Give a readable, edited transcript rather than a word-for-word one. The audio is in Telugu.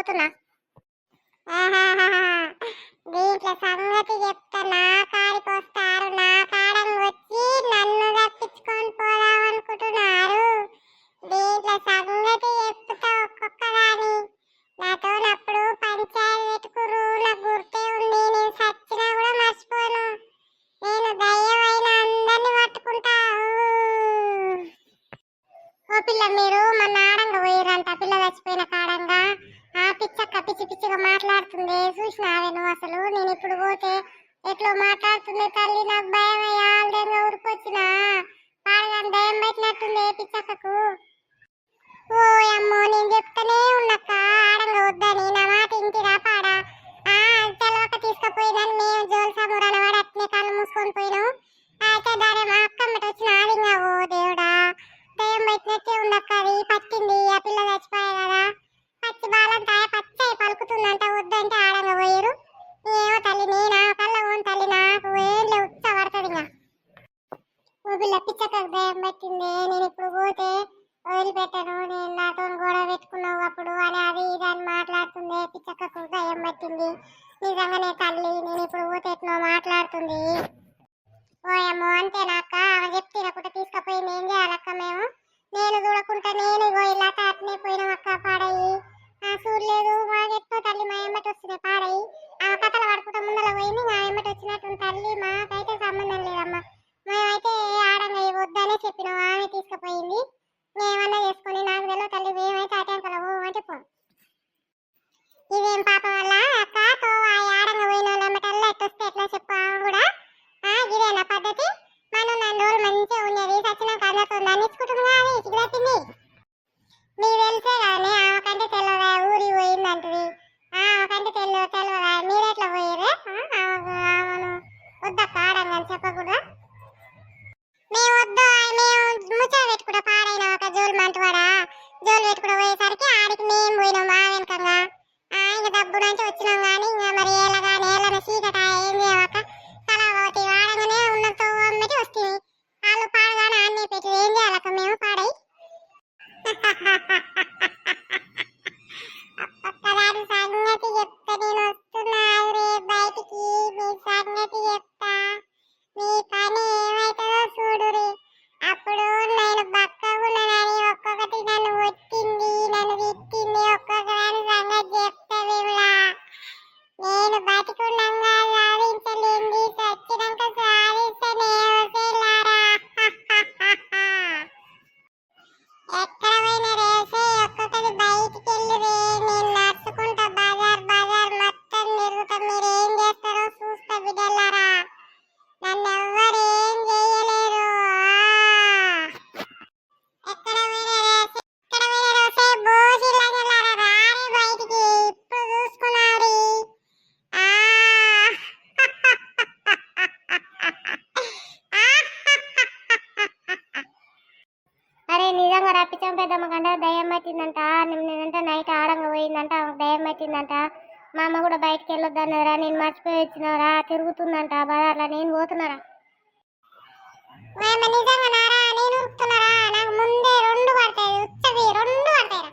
పోతున్నా. దీంట్లో సంగతి చెప్తా. నా కాడికి వస్తారు, నా కాడకు వచ్చి నన్ను తప్పించుకొని పోదాం అనుకుంటున్నారు. దీంట్లో సంగతి చెప్తా ఒక్కొక్కదాని. నాతో అప్పుడు పంచాయతీ పెట్టుకురు, నాకు గుర్తే ఉంది. నేను సచ్చినా కూడా మర్చిపోను. నేను దయ్యమైన అందరినీ పట్టుకుంటా. ఓ పిల్ల, మీరు మన ఆడంగా పోయిరంట, పిల్ల చచ్చిపోయిన కాడంగా. ఆ పిచ్చక్క పిచ్చి పిచ్చిగా మాట్లాడుతుంది, చూసినావే నువ్వు? అసలు నేను ఇప్పుడు పోతే ఎట్లా మాట్లాడుతుంది తల్లి, నాకు భయం అయ్యాల్దేగా ఊరికొచ్చినా. పాడగాని దయం పెట్టినట్టుంది పిచ్చక్కకు. ఓ అమ్మో, నేను చెప్తానే ఉన్నక్క ఆడంగా వద్దని. నా మాట ఇంటిరా పాడా? తెలవక తీసుకుపోయిందని మేము జోలు సమూరాన వాడు అట్నే కళ్ళు మూసుకొని పోయినాం. అయితే దాని మా అక్కమ్మట వచ్చిన ఆదింగా. ఓ దేవుడా, దయం పెట్టినట్టే ఉండక్క. అది పట్టింది, ఆ పిల్ల చచ్చిపోయా కదా. పచ్చి బాలంతా పచ్చయి పలుకుతుందంట, వద్దంటే ఆడంగా పోయారు. ఏమో తల్లి, నేనా కళ్ళ ఓన్ తల్లి, నాకు ఏంలే ఉచ్చ పడుతుంది. ఇంకా ఓ పిల్ల పిచ్చక్కకు దయం పెట్టింది. నేను ఇప్పుడు పోతే వదిలిపెట్టాను, నేను నాతో గొడవ పెట్టుకున్నావు అప్పుడు అని అది ఇది అని మాట్లాడుతుంది. పిచ్చక్కకు దయం పట్టింది నిజంగానే తల్లి. నేను ఇప్పుడు పోతే ఎట్నో మాట్లాడుతుంది. ఓయమ్మో, అంతేనాక్క? ఆమె చెప్తే కూడా తీసుకుపోయింది. ఏం చేయాలక్క మేము? నేను చూడకుండా నేను ఇలా అట్నే పోయినాం అక్క. పాడయి చూడలేదు మా చెప్తా తల్లి, మా ఎమ్మటి వస్తున్నాయి పాడయి. ఆ కథలు పడుకుంటా ముందర పోయింది, మా ఎమ్మటి వచ్చినట్టు తల్లి. మాకైతే సంబంధం లేదమ్మా. మేమైతే ఆడంగా వద్దనే చెప్పినాం, ఆమె తీసుకుపోయింది. మేమన్నా చేసుకొని నాకు తెలియదు తల్లి. మేమైతే అటెంకలో పోమంటే పో. ఇదేం పాపం వల్ల అక్క తో ఆడంగా పోయిన వాళ్ళమ్మటల్లా ఎట్టొస్తే ఎట్లా చెప్పు కూడా. ఇదేనా పద్ధతి? మనం 2 రోజులు మంచిగా ఉన్నది, సచ్చినాక అందరితో నన్నిచ్చుకుంటుంది కానీ సిగ్గుతుంది. మీకు తెలిసే కానీ ఆమెకంటే తెలియదా ఊరికి పోయిందంటది. ఆమెకంటే తెలియదా మీరెట్లా పోయారే? ఆమెను వద్దక్క ఆడంగా చెప్పకూడదా? మేము వద్దు, మేము ముచ్చట పెట్టుకుంటా పాడైన ఒక జోలు మంటవాడా. జోలు పెట్టుకుంటా పోయేసరికి ఆడికి మేము పోయినాం మా వెనకంగా. ఇంకా డబ్బు నుంచి వచ్చినాం కానీ ఇంకా మరి ఏళ్ళగా నేలన చీకట ఏం చేయవక్క. కళావతి ఆడంగానే ఉన్నంత అమ్మటి వస్తుంది. వాళ్ళు పాడగానే అన్నీ పెట్టి ఏం చేయాలక్క మేము పాడై? ఒక్కొక్కదాని సంగతి చెప్తా. నేను వస్తున్నా రే బయటికి, మీ సంగతి చెప్తా. మీ పని ఏమైతుందో చూడురి. అప్పుడు నేను బక్కగున్నానని ఒక్కొక్కటి నన్ను వచ్చింది, నన్ను తిట్టింది. ఒక్కొక్కదాని సంగతి చెప్తా విమలా. నేను బతికున్నాగా సాధించలేంది, చచ్చినాక సాధిస్తనే వసేలారా. ఎక్కడ పోయిన రేసే ఒక్కొక్కటి బయటికి వెళ్ళిరే. నేను నడుచుకుంటా బజార్ బజార్ మొత్తం తిరుగుతా. మీరు ఏం చేస్తారో చూస్తా బిడ్డలారా. నన్ను ఎవ్వరు ఏం చేయలేరు. ఎక్కడ పోయిన రేసే బోసిలారా రాని బయటికి. ఇప్పుడు చూసుకున్నాడు. అరే నిజంగా రప్పించాం పెద్దమ్మ కంటే దయ్యం పట్టిందంట. నేనంటే నైట్ ఆడంగా పోయిందంట, ఆమెకు దయ్యం పట్టిందంట. మా అమ్మ కూడా బయటకు వెళ్ళొద్దన్నారా, నేను మర్చిపోయి వచ్చినారా, తిరుగుతుందంట బజార్లో. నేను పోతున్నారా? నిజంగా నారా నేను ఉరుకుతున్నారా? నాకు ముందే 2 పడతాయి, ఉచ్చవి 2 పడతాయి.